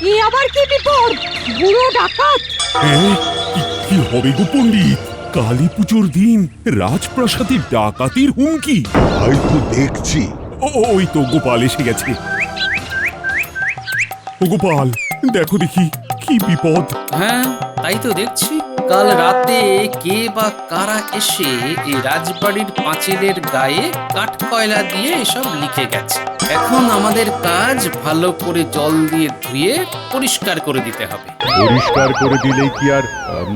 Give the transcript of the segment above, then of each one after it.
এ আবার কি বিপদ? বুড়ো ডাকাত? কি হবে গো পণ্ডিত? কালী পুজোর দিন রাজপ্রাসাদে ডাকাতির হুমকি? তাই তো দেখছি। ওই তো গোপাল এসে গেছে। ও গোপাল, দেখো দেখি কি বিপদ। হ্যাঁ, তাই তো দেখছি। কাল রাতে কে বা কারা এসে এই রাজবাড়ির পাঁচিলের গায়ে কাঠ কয়লা দিয়ে এসব লিখে গেছে। এখন আমাদের কাজ ভালো করে জল দিয়ে ধুয়ে পরিষ্কার করে দিতে হবে। পরিষ্কার করে দিলে কি আর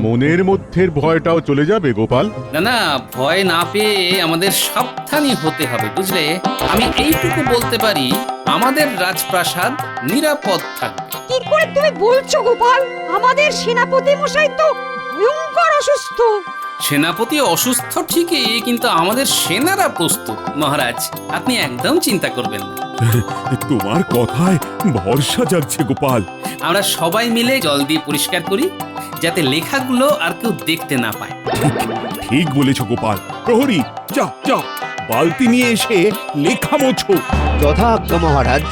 মনের মধ্যের ভয়টাও চলে যাবে গোপাল? না না, ভয় না পেয়ে আমাদের সাবধানী হতে হবে, বুঝলে? আমি এইটুকু বলতে পারি, আমাদের রাজপ্রাসাদ নিরাপদ থাকবে। কি করে তুমি বলছো গোপাল? আমাদের সেনাপতি মশাই তো ভয়ঙ্কর অসুস্থ। সেনাপতি অসুস্থ ঠিকই, কিন্তু আমাদের সেনারা প্রস্তুত। মহারাজ, আপনি একদম চিন্তা করবেন না। তোমার কথায় ভরসা জাগছে গোপাল। আমরা সবাই মিলে জল দিয়ে পরিষ্কার করি, যাতে লেখাগুলো আর কেউ দেখতে না পায়। ঠিক বলেছ গোপাল। প্রহরী, যাও যাও, বালতি নিয়ে এসে লেখা মোছো। যথাজ্ঞা মহারাজ।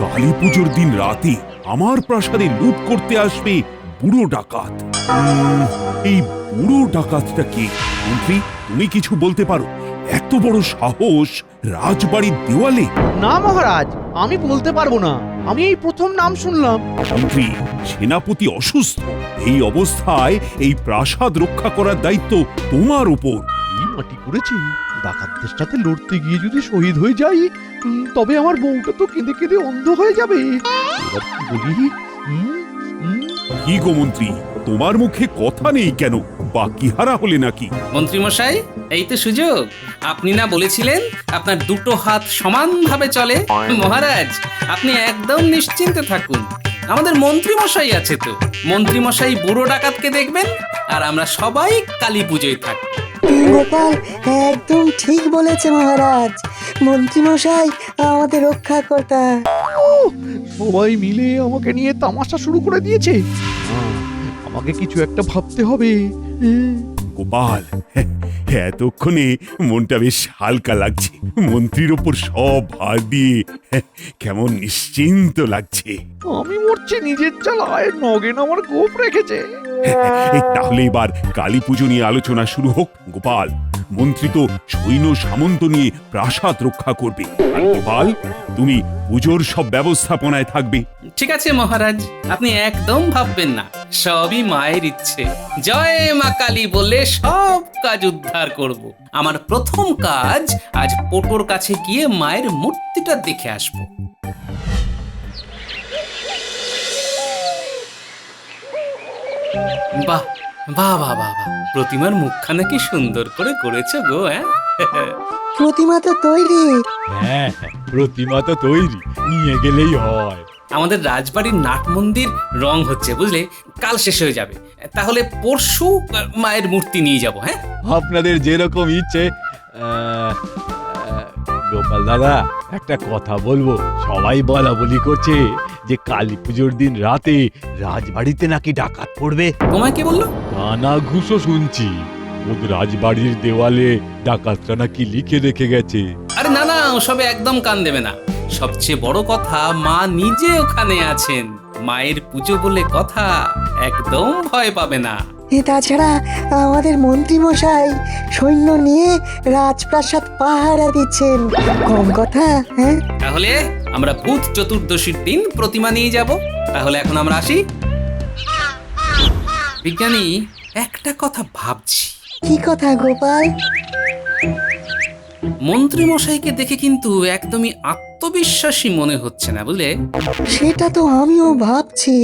কালী পুজোর দিন রাতে আমার প্রাসাদে লুট করতে আসবে বুড়ো ডাকাত। এই বুড়ো ডাকাতটা কে? মন্ত্রী, তুমি কিছু বলতে পারো? এত বড় সাহস রাজবাড়ির দেওয়ালে? না মহারাজ, আমি বলতে পারবো না। আমি এই প্রথম নাম শুনলাম। মন্ত্রী, সেনাপতি অসুস্থ। এই অবস্থায় এই প্রাসাদ রক্ষা করার দায়িত্ব তোমার উপর। এই মাটি করেছি, ডাকাতদের সাথে লড়তে গিয়ে যদি শহীদ হয়ে যাই, তবে আমার বউটা তো কেঁদে কেঁদে অন্ধ হয়ে যাবে। এবার কি বলি? কি গো মন্ত্রী, তোমার মুখে কথা নেই কেন? বাকি হারা হলে নাকি? মন্ত্রী মশাই, এই তো সুযোগ। আপনি না বলেছিলেন আপনার দুটো হাত সমানভাবে চলে? মহারাজ, আপনি একদম নিশ্চিন্তে থাকুন। আমাদের মন্ত্রী মশাই আছে তো। মন্ত্রী মশাই বুড়ো ডাকাতকে দেখবেন, আর আমরা সবাই কালী পুজোয় থাকবো। গোপাল একদম ঠিক বলেছে মহারাজ। মন্ত্রীমশাই আমাদের রক্ষা কর্তা। সবাই মিলে আমাকে নিয়ে তামাশা শুরু করে দিয়েছে। আমাকে কিছু একটা ভাবতে হবে। গোপাল, এতক্ষণে মনটা বেশ হালকা লাগছে। মন্ত্রীর ওপর সব ভার দিয়ে কেমন নিশ্চিন্ত লাগছে। আমি মরছি নিজের জ্বালায়, নগেন আমার গোপ রেখেছে। তাহলে এবার কালী পুজো নিয়ে আলোচনা শুরু হোক। গোপাল, মন্ত্রী তো সৈন্য সামন্ত নিয়ে প্রাসাদ রক্ষা করবে, আর গোপাল তুমি পুজোর সব ব্যবস্থাপনায় থাকবে। ঠিক আছে মহারাজ, আপনি একদম ভাববেন না। সবই মায়ের ইচ্ছে। জয় মা কালী বলে সব কাজ উদ্ধার করব। আমার প্রথম কাজ, আজ পোটোর কাছে গিয়ে মায়ের মূর্তিটা দেখে আসবো। বাহ বাহ বাহ বাহ বাহ, প্রতিমার মুখখানা কি সুন্দর করে করেছো গো। হ্যাঁ, প্রতিমা তো তৈরি। হ্যাঁ, প্রতিমা তো তৈরি, নিয়ে গেলেই হয়। আমাদের রাজবাড়ির নাট মন্দির রং হচ্ছে, বুঝলে? কাল শেষ হয়ে যাবে। তাহলে পরশু মায়ের মূর্তি নিয়ে যাব। হ্যাঁ, আপনাদের যেরকম ইচ্ছে। গোপাল দাদা, একটা কথা বলবো। সবাই বলা বলি করছে যে কালী পুজোর দিন রাতে রাজবাড়িতে নাকি ডাকাত পড়বে। তোমায় কে বললো? কানা ঘুষো শুনছি। ওদের রাজবাড়ির দেওয়ালে ডাকাতরা নাকি লিখে রেখে গেছে। আরে না না, ওসবে একদম কান দেবে না। সবচেয়ে বড় কথা, মা নিজে ওখানে আছেন। মায়ের পুজো বলে কথা, একদম ভয় পাবে না। তাছাড়া আমাদের মন্ত্রীমশাই সৈন্য নিয়ে রাজপ্রাসাদ পাহারা দিচ্ছেন। কম কথা, হ্যাঁ? তাহলে আমরা ভূত চতুর্দশীর দিন প্রতিমা নিয়ে যাব। তাহলে এখন আমরা আসি। বিজ্ঞানী, একটা কথা ভাবছি। কি কথা গোপাল? মন্ত্রী মশাইকে দেখে কিন্তু একদমই আত্মবিশ্বাসী মনে হচ্ছে না, বুঝলে? সেটা তো আমিও ভাবছি।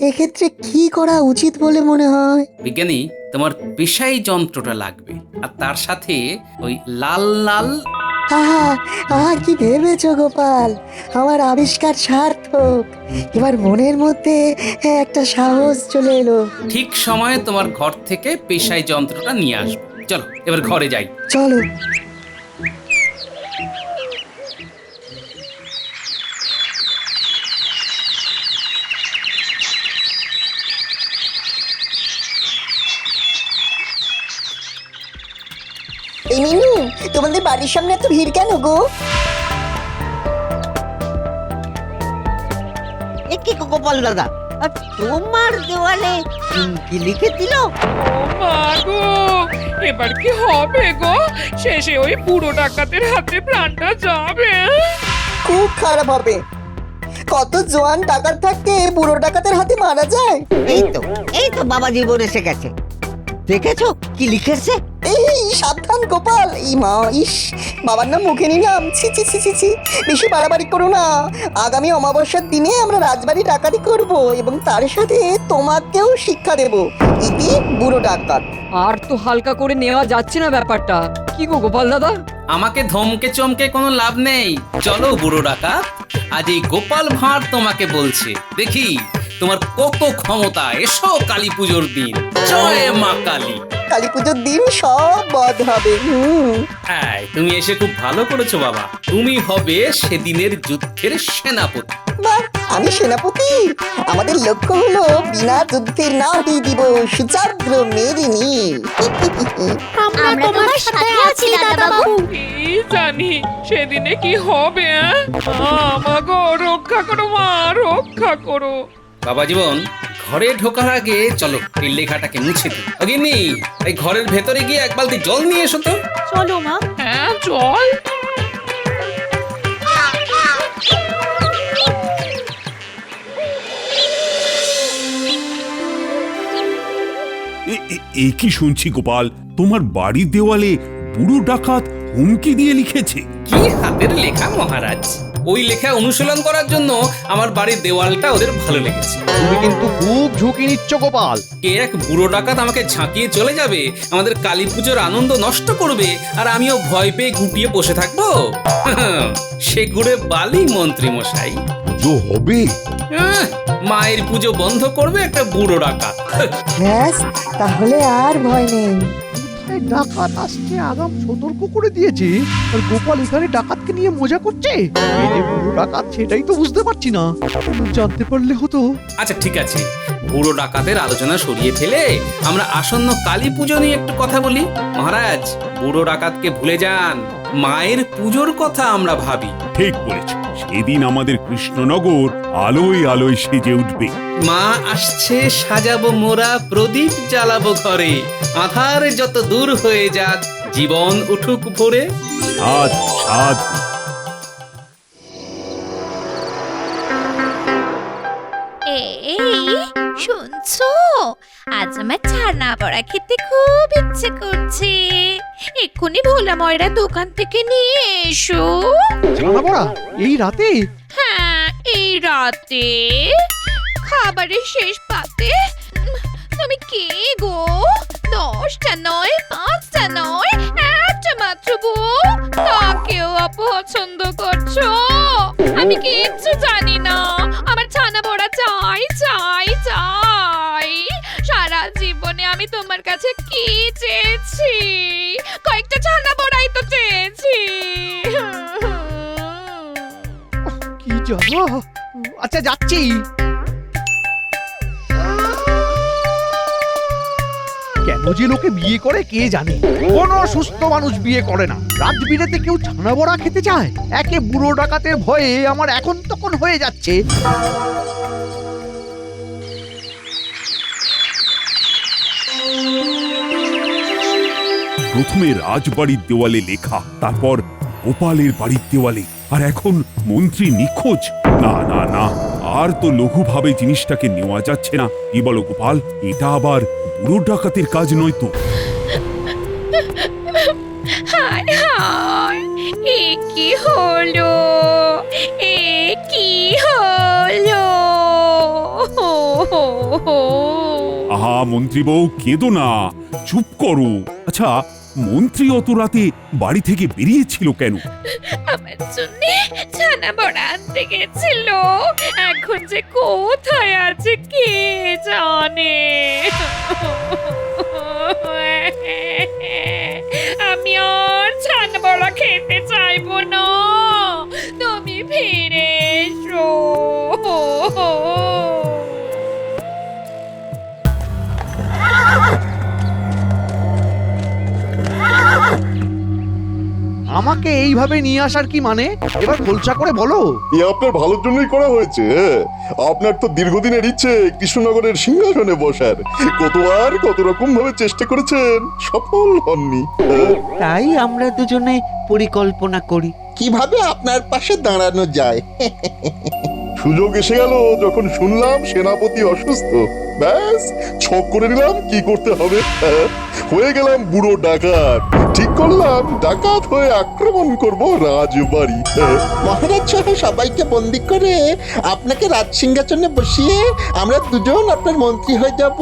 এক্ষেত্রে কি করা উচিত বলে মনে হয়? বিজ্ঞানী, তোমার পেশাই যন্ত্রটা লাগবে, আর তার সাথে ওই লাল লাল। আহা আহা, কি ভেবেছো গোপাল? আমার আবিষ্কার সার্থক। এবার মনের মধ্যে একটা সাহস চলে এলো। ঠিক সময়ে তোমার ঘর থেকে পেশাই যন্ত্রটা নিয়ে আসবো। চলো এবার ঘরে যাই। চলো। এই মিনু, তোমাদের বাড়ির সামনে এত ভিড় কেন গো? এ কি গোপাল দাদা, আর তোমার দেওয়ালে কি লিখে দিল? মা গো, এবার কি হবে গো? শেষে ওই বুড়ো ডাকাতের হাতে প্রাণটা যাবে। খুব খারাপ হবে। কত জোয়ান ডাকাত থাকতে বুড়ো ডাকাতের হাতে মারা যায়। এই তো বাবা জীবন এসে গেছে। দেখেছো কি লিখেছে? এই সাবধান গোপাল, এই মা, ইস, বাবার নাম মুখে নিলাম। ছি ছি ছি ছি ছি, বেশি বাড়াবাড়ি করো না। আগামী অমাবস্যার দিনে আমরা রাজবাড়ি ডাকাতি করব এবং তার সাথে তোমাকেও শিক্ষা দেব। ইতি বুড়ো ডাকাত। আর তো হালকা করে নেওয়া যাচ্ছে না ব্যাপারটা, কি গো গোপাল দাদা? আমাকে ধমকে চমকে কোনো লাভ নেই। চলো বুড়ো ডাকাত, আজ এই গোপাল ভাঁড় তোমাকে বলছে, দেখি তোমার কত ক্ষমতা। এসো কালী পুজোর দিন, জয় মা কালী। কালী পুজোর দিন সব বধ হবে। হ্যাঁ, তুমি এসে খুব ভালো করেছো বাবা। তুমি হবে সেদিনের যুদ্ধের সেনাপতি। বাহ, আমি সেনাপতি? আমাদের লক্ষ্য হলো বিনা যুদ্ধে নাহি দিব সুচাগ্র মেদিনী। আমরা তোমার সাথে আছি দাদা বাবু। কি জানি সেদিনে কি হবে? আমাগো রক্ষা করো মা, রক্ষা করো। বাবা জীবন, ঘরে ঢোকার আগে চলো এই লেখাটাকে মুছে দিই। অগিনি, এই ঘরের ভেতরে গিয়ে এক বালতি জল নিয়ে এসো তো। চলো মা। হ্যাঁ চল। এ কি শুনছি গোপাল, তোমার বাড়ির দেওয়ালে বুড়ো ডাকাত হুমকি দিয়ে লিখেছে? কি হাতের লেখা মহারাজ! ওই লেখা অনুশীলন করার জন্য আমার বাড়ির দেওয়ালটা ওদের ভালো লেগেছে। তুমি কিন্তু খুব ঝুঁকি নিচ্ছ গোপাল। কে এক বুড়ো ডাকাত আমাকে ঝাঁকিয়ে চলে যাবে, আমাদের কালী পুজোর আনন্দ নষ্ট করবে, আর আমিও ভয় পেয়ে গুটিয়ে বসে থাকবো? সে ঘুরে বালি মন্ত্রী মশাই। পুজো হবে? মায়ের পুজো বন্ধ করবে একটা বুড়ো ডাকাত। ব্যাস, তাহলে আর ভয় নেই। কোথায় ডাকাত আসছে আগাম সতর্ক করে দিয়েছে, আর গোপাল এখানে ডাকাতকে নিয়ে মজা করছে। এই যে বুড়ো ডাকাত, সেটাই তো বুঝতে পারছি না। জানতে পারলে হতো। আচ্ছা ঠিক আছে, বুড়ো ডাকাতের আলোচনা সরিয়ে ফেলে আমরা আসন্ন কালী পুজো নিয়ে একটু কথা বলি। মহারাজ, বুড়ো ডাকাতকে ভুলে যান, মায়ের পুজোর কথা আমরা ভাবি। ঠিক বলেছ, সেদিন আমাদের কৃষ্ণনগর আলোয় আলোয় সেজে উঠবে। মা আসছে, সাজাবো মোরা প্রদীপ জ্বালাবো ঘরে, আধার যত দূর হয়ে যাক, জীবন উঠুক ভোরে। সাধ সাধ। এই শুনছো, আজ আমার ছানা বড়া খেতে খুব ইচ্ছে করছে। এক্ষুনি ভোলা ময়রা দোকান থেকে নিয়ে এসো। জানা পড়া এই রাতে? হ্যাঁ, এই রাতে খাবারের শেষ পাতে। তুমি কে গো? 10টা নয়, 5টা নয়, একটা মাত্র গো, তাকেও অপছন্দ করছো? আমি কিচ্ছু জানি না, আমার ছানা বড়া চাই চাই চাই। সারা জীবনে আমি তোমার কাছে কি চেয়েছি? কয়েকটা ছানা বড়াই তো চেয়েছি। কি জ্বালা। আচ্ছা যাচ্ছি। কেন যে লোকে বিয়ে করে কে জানে। কোন সুস্থ মানুষ বিয়ে করে না। রাত বিরেতে কেউ ছানা বড়া খেতে চায়? একে বুড়ো ডাকাতের ভয়ে আমার এখন তখন হয়ে যাচ্ছে। প্রথমে রাজবাড়ির দেওয়ালে লেখা, তারপর গোপালের বাড়ির দেওয়ালে, আর এখন মন্ত্রী নিখোঁজ। না না না, আর তো লঘুভাবে জিনিসটাকে নেওয়া যাচ্ছে না। কি বলো গোপাল, এটা আবার বুড়ো ডাকাতের কাজ নয় তো? হায় হায়, এ কি হলো? এ কি হলো? আহা মন্ত্রী বউ, কেঁদো না, চুপ করো। আচ্ছা, মন্ত্রী অত রাতে বাড়ি থেকে বেরিয়েছিল কেন? আমার জন্য ছানা বড়া আনতে গেছিল। এখন যে কোথায় আছে কে জানে। আমি আর ছানা বড়া খেতে চাইবো না, তুমি ফিরে এসো। আমাকে এইভাবে নিয়ে আসার কি মানে? এবার খোলসা করে বলো। এ আপনার ভালোর জন্যই করা হয়েছে। আপনার তো দীর্ঘদিনের ইচ্ছে কৃষ্ণনগরের সিংহাসনে বসার। কতবার কত রকম ভাবে চেষ্টা করেছেন, সফল হননি। তাই আমরা দুজনে পরিকল্পনা করি কিভাবে আপনার পাশে দাঁড়ানো যায়। সুযোগ এসে গেল যখন শুনলাম সেনাপতি অসুস্থ, ব্যাস ছক করে নিলাম কি করতে হবে। হয়ে গেলাম বুড়ো ডাকাত। ঠিক করলাম ডাকাত হয়ে আক্রমণ করব রাজবাড়ি। মহারাজ সহ সবাইকে বন্দি করে আপনাকে রাজসিংহাসনে বসিয়ে আমরা দুজন আপনার মন্ত্রী হয়ে যাব।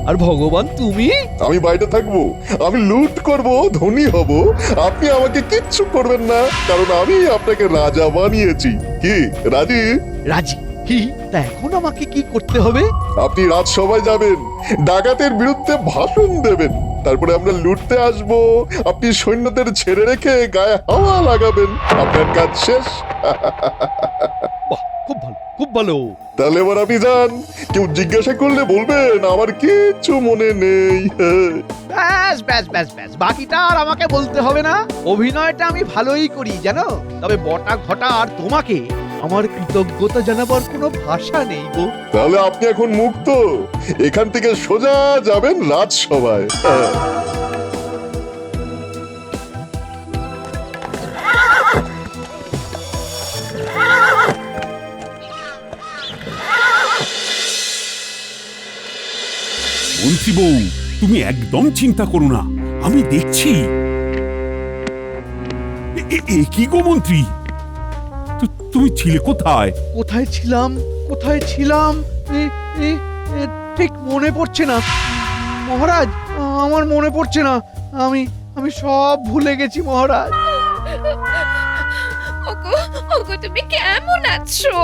আর ভগবান তুমি? আমি বাইরে থাকবো, আমি লুট করব, ধনী হব, আপনি আমাকে কিচ্ছু করবেন না, কারণ আমি আপনাকে রাজা বানিয়েছি। কি রাজি? রাজি। তা এখন আমাকে কি করতে হবে? আপনি রাজসভায় যাবেন, ডাকাতের বিরুদ্ধে ভাষণ দেবেন, তারপরে আমরা লুটতে আসব, আপনি সৈন্যদের ছেড়ে রেখে গায়ে হাওয়া লাগাবেন, আপনার কাজ শেষ। বাহ, খুব ভালো, খুব ভালো। তাহলে এবার আপনি যান, কেউ জিজ্ঞাসা করলে বলবেন আমার কিচ্ছু মনে নেই। ব্যাস ব্যাস ব্যাস ব্যাস, বাকিটা আর আমাকে বলতে হবে না। অভিনয়টা আমি ভালোই করি জানো, তবে বটা ঘটা আর তোমাকে আমার কৃতজ্ঞতা জানাবার কোনো ভাষা নেই গো। তাহলে আপনি এখন মুক্ত, এখান থেকে সোজা যাবেন রাজসভায়। মন্ত্রী বউ, তুমি একদম চিন্তা করো না, আমি দেখছি। কি গো মন্ত্রী, তুমি ছিলে কোথায়? কোথায় ছিলাম, কোথায় ছিলাম ঠিক মনে পড়ছে না মহারাজ, আমার মনে পড়ছে না। আমি আমি সব ভুলে গেছি মহারাজ। ওগো ওগো তুমি কেমন আছো?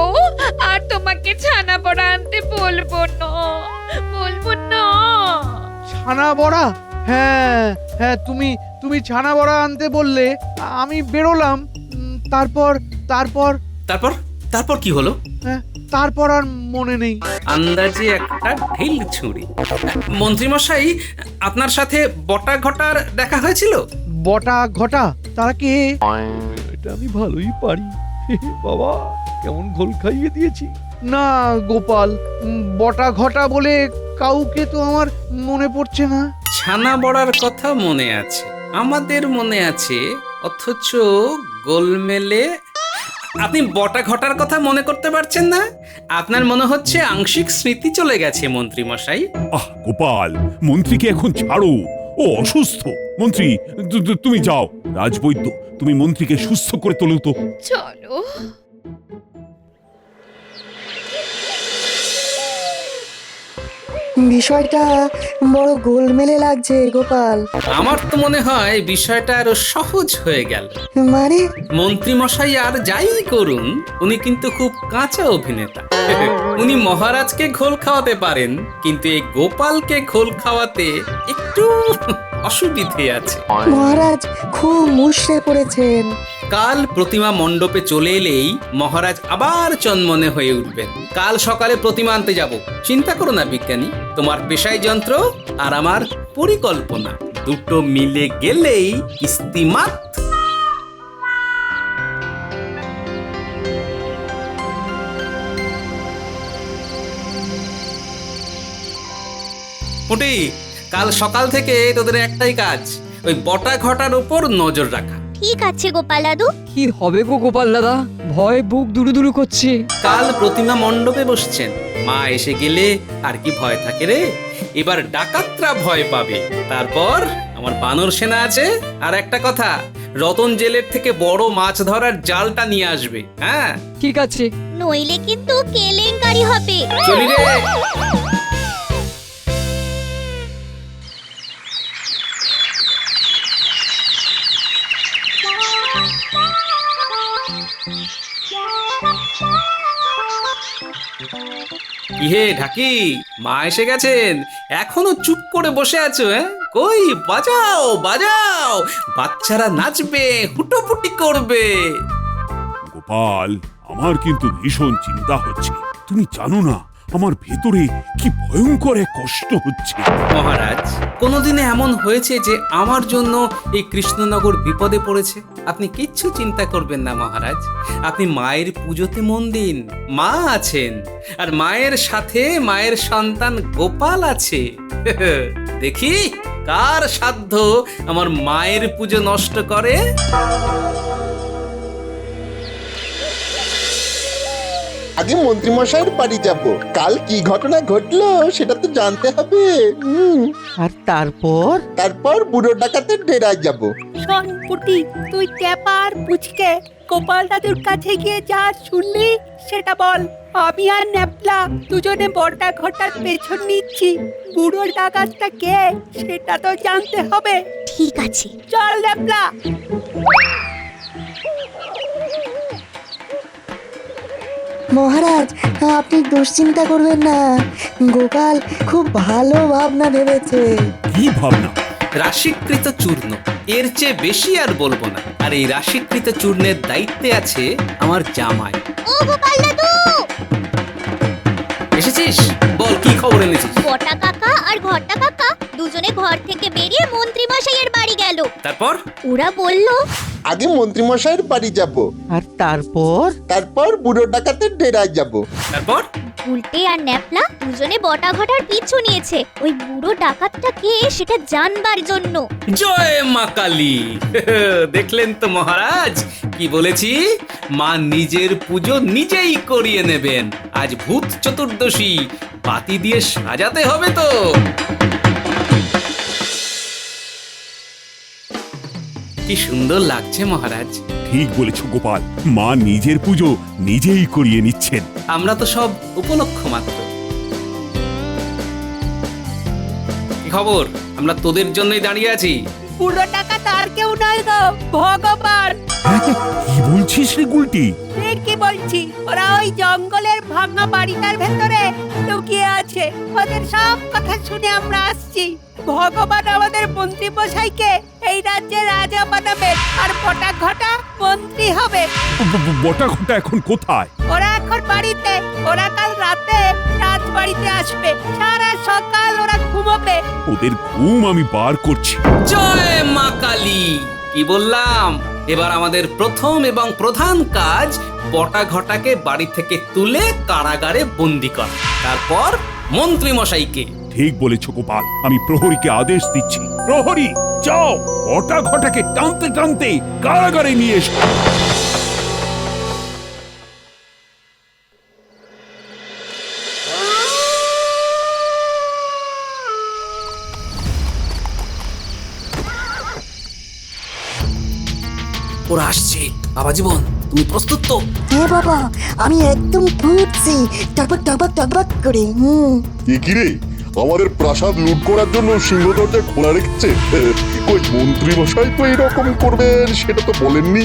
আর তোমাকে ছানা বড়া আনতে বলবো না, বলবো না। ছানা বড়া? হ্যাঁ হ্যাঁ, তুমি ছানা বড়া আনতে বললে, আমি বেরোলাম। তারপর তারপর তারপর তারপর কি হলো? তারপর আর মনে নেই। আন্দাজে একটা ঢিল ছুঁড়ি। মন্ত্রীমশাই, আপনার সাথে বটা ঘটার দেখা হয়েছিল? বটা ঘটা? তারা কে? এটা আমি ভালোই পারি। বাবা, কেমন ঘোল খাইয়ে দিয়েছি। না গোপাল, বটা ঘটা বলে কাউকে তো আমার মনে পড়ছে না। ছানা বড়ার কথা মনে আছে, আমাদের মনে আছে, অথচ গোলমেলে আপনি বটা ঘটার কথা মনে করতে পারছেন না। আপনার মনে হচ্ছে আংশিক স্মৃতি চলে গেছে মন্ত্রী মশাই। আহ গোপাল, মন্ত্রীকে এখন ছাড়ো, ও অসুস্থ। মন্ত্রী, তুমি যাও, রাজবৈদ্য, তুমি মন্ত্রীকে সুস্থ করে তোলো তো। চলো। বিষয়টা বড় গোলমেলে লাগছে গোপাল। আমার তো মনে হয় বিষয়টা আরো সহজ হয়ে গেল। মানে? মন্ত্রী মশাই আর যাই করুন, উনি কিন্তু খুব কাঁচা অভিনেতা। উনি মহারাজকে ঘোল খাওয়াতে পারেন, কিন্তু এই গোপালকে ঘোল খাওয়াতে একটু অসুবিধে আছে। মহারাজ খুব মুষড়ে পড়েছেন। কাল প্রতিমা মণ্ডপে চলে এলেই মহারাজ আবার চনমনে হয়ে উঠবেন। কাল সকালে প্রতিমা আনতে যাব। চিন্তা করো না বিজ্ঞানী, তোমার পেশাই যন্ত্র আর আমার পরিকল্পনা দুটো মিলে গেলেই কিস্তিমাত। পুটি, কাল সকাল থেকে তোদের একটাই কাজ, ওই বটা ঘটার উপর নজর রাখা। ঠিক আছে গোপাল দাদু। কি হবে গো গোপাল দাদা, ভয় বুক দুরু দুরু করছে। কাল প্রতিমা মণ্ডপে বসছেন, মা এসে গেলে আর কি ভয় থাকে রে? এবার ডাকাতরা ভয় পাবে। তারপর আমার বানর সেনা আছে। আর একটা কথা, রতন জেলের থেকে বড় মাছ ধরার জালটা নিয়ে আসবে। হ্যাঁ ঠিক আছে। নইলে কিন্তু কেলেঙ্কারি হবে। চলি রে। ইহে ঢাকি, মা এসে গেছেন, এখনো চুপ করে বসে আছো? কই বাজাও বাজাও, বাচ্চারা নাচবে, হুটোপুটি করবে। গোপাল, আমার কিন্তু ভীষণ চিন্তা হচ্ছে। তুমি জানো না, আমার ভেতরে কি ভয়ঙ্কর এক কষ্ট হচ্ছে। মহারাজ, কোনোদিনে এমন হয়েছে যে আমার জন্য এই কৃষ্ণনগর বিপদে পড়েছে? আপনি কিচ্ছু চিন্তা করবেন না মহারাজ, আপনি মায়ের পুজোতে মন দিন। মা আছেন, আর মায়ের সাথে মায়ের সন্তান গোপাল আছে। দেখি কার সাধ্য আমার মায়ের পুজো নষ্ট করে। আগে মন্ত্রীমশাইয়ের বাড়ি যাব, কাল কি ঘটনা ঘটলো সেটা তো জানতে হবে। আর তারপর তারপর বুড়ো ডাকাতের ডেরায় যাব। শোন পুটি, তুই ক্যাপার পুচকে গোপাল দাদুর কাছে গিয়ে যা শুনলি সেটা বল। আমি আর ন্যাপলা দুজনে বড়টা ঘটার পেছন নিচ্ছি। বুড়োর ডাকাতটা কে সেটা তো জানতে হবে। ঠিক আছে। চল ন্যাপলা। মহারাজ, আপনি দুশ্চিন্তা করবেন না, গোপাল খুব ভালো ভাবনা ভেবেছে। কি ভাবনা? রাশিকৃত চূর্ণ, এর চেয়ে বেশি আর বলবো না। আর এই রাশিকৃত চূর্ণের দায়িত্বে আছে আমার জামাই। ও গোপাল দাদু, এসেছিস? বল কি খবর এনেছিস? বটা কাকা আর ঘটা কাকা দুজনে ঘর থেকে বেরিয়ে মন্ত্রী মশাইয়ের বাড়ি গেল। তারপর ওরা বলল আগে মন্ত্রীমশাইয়ের বাড়ি যাব, আর তারপর তারপর বুড়ো ডাকাতের ডেরায় যাব। তারপর উল্টে আর ন্যাপলা দুজনে বটা ঘটার পিছু নিয়েছে ওই বুড়ো ডাকাতটা কে সেটা জানবার জন্য। জয় মা কালী! দেখলেন তো মহারাজ, কি বলেছি? মা নিজের পুজো নিজেই করিয়ে নেবেন। আজ ভূত চতুর্দশী, বাতি দিয়ে সাজাতে হবে তো। কি সুন্দর লাগছে মহারাজ। ঠিক বলেছ গোপাল, মা নিজের পুজো নিজেই করিয়ে নিচ্ছেন। আমরা তো সব উপলক্ষ মাত্র। কি খবর? আমরা তোদের জন্যই দাঁড়িয়ে আছি। বুড়ো ডাকাত আর কেউ নয় গো, ভগবান। কি বলছিস রে গুলটি? কি বলছি, ওরা ওই জঙ্গলের ভাঙা বাড়িটার ভেতরে লুকিয়ে আছে। ওদের সব কথা শুনে আমরা আসছি। ভগবান আমাদের মন্ত্রী মশাইকে এই রাজ্যের রাজা বানাবে, আর বটা ঘটা মন্ত্রী হবে। বটা ঘটা এখন কোথায়? ওরা এখন বাড়িতে। ওরা কাল রাতে রাজবাড়িতে আসবে। সারা সকাল ওরা ঘুমোবে। ওদের ঘুম আমি বার করছি। জয় মা কালী! কি বললাম? এবার আমাদের প্রথম এবং প্রধান কাজ বটা ঘটাকে বাড়ি থেকে তুলে কারাগারে বন্দি করা, তারপর মন্ত্রী মশাইকে। ঠিক বলেছ গোপাল, আমি প্রহরীকে আদেশ দিচ্ছি। প্রহরী যাও, বটা ঘটাকে টানতে টানতে কারাগারে নিয়ে এসো। ওরা আসছে। বাবা জীবন, তুমি প্রস্তুত তো? হ্যাঁ বাবা, আমি একদম ফুটছি, টকবক টকবক টকবক করে। কি রে, আমাদের প্রাসাদ লুট করার জন্য সিংহ দরজা খোলা রেখেছে? কই মন্ত্রী মশাই তো এরকম করবেন সেটা তো বলেননি।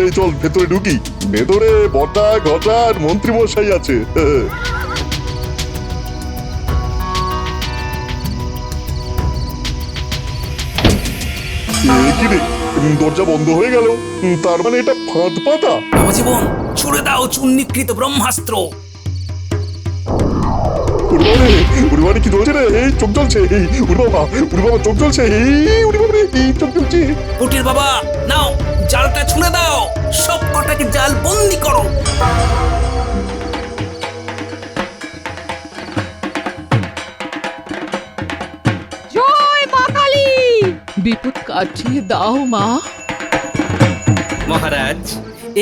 এই চল ভেতরে ঢুকি, ভেতরে বটা ঘটা আর মন্ত্রী মশাই আছে। কি রে, দরজা বন্ধ হয়ে গেল, তার মানে এটা ফাঁদ পাতা? বাবা জীবন, ছুড়ে দাও চুন্নিকৃত ব্রহ্মাস্ত্র। উড়িবাড়ি কি চলছে রে? এই চোখ জ্বলছে, উড়ি বাবা চোখ জ্বলছে, এই চোখ জ্বলছে। কুটির বাবা, নাও জালটা ছুঁড়ে দাও, সব কটাকে জাল বন্দি করো। জয় মা কালী! বিপদ কাটিয়ে দাও মা। মহারাজ,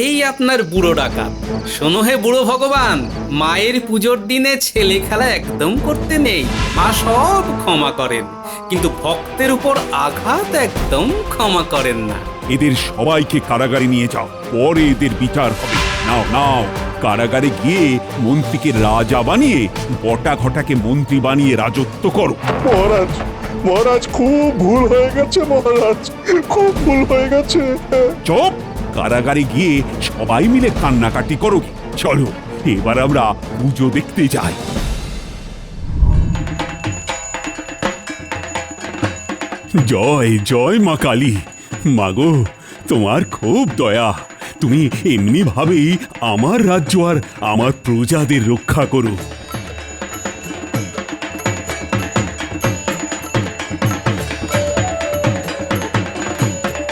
এই আপনার বুড়ো ডাকাত। শোনো হে বুড়ো ভগবান, মায়ের পুজোর দিনে ছেলে খেলা একদম করতে নেই। মা সব ক্ষমা করেন, কিন্তু ভক্তের উপর আঘাত একদম ক্ষমা করেন না। এদের সবাইকে কারাগারে নিয়ে যাও, পরে এদের বিচার হবে। নাও নাও, কারাগারে গিয়ে মন্ত্রীকে রাজা বানিয়ে বটা ঘটাকে মন্ত্রী বানিয়ে রাজত্ব করো। মহারাজ খুব ভুল হয়ে গেছে, মহারাজ খুব ভুল হয়ে গেছে। চুপ! কারাগারে গিয়ে সবাই মিলে কান্নাকাটি করো। চলো এবার আমরা পুজো দেখতে যাই। জয় জয় মা কালী! মাগো, তোমার খুব দয়া। তুমি এমনি ভাবেই আমার রাজ্য আর আমার প্রজাদের রক্ষা করো।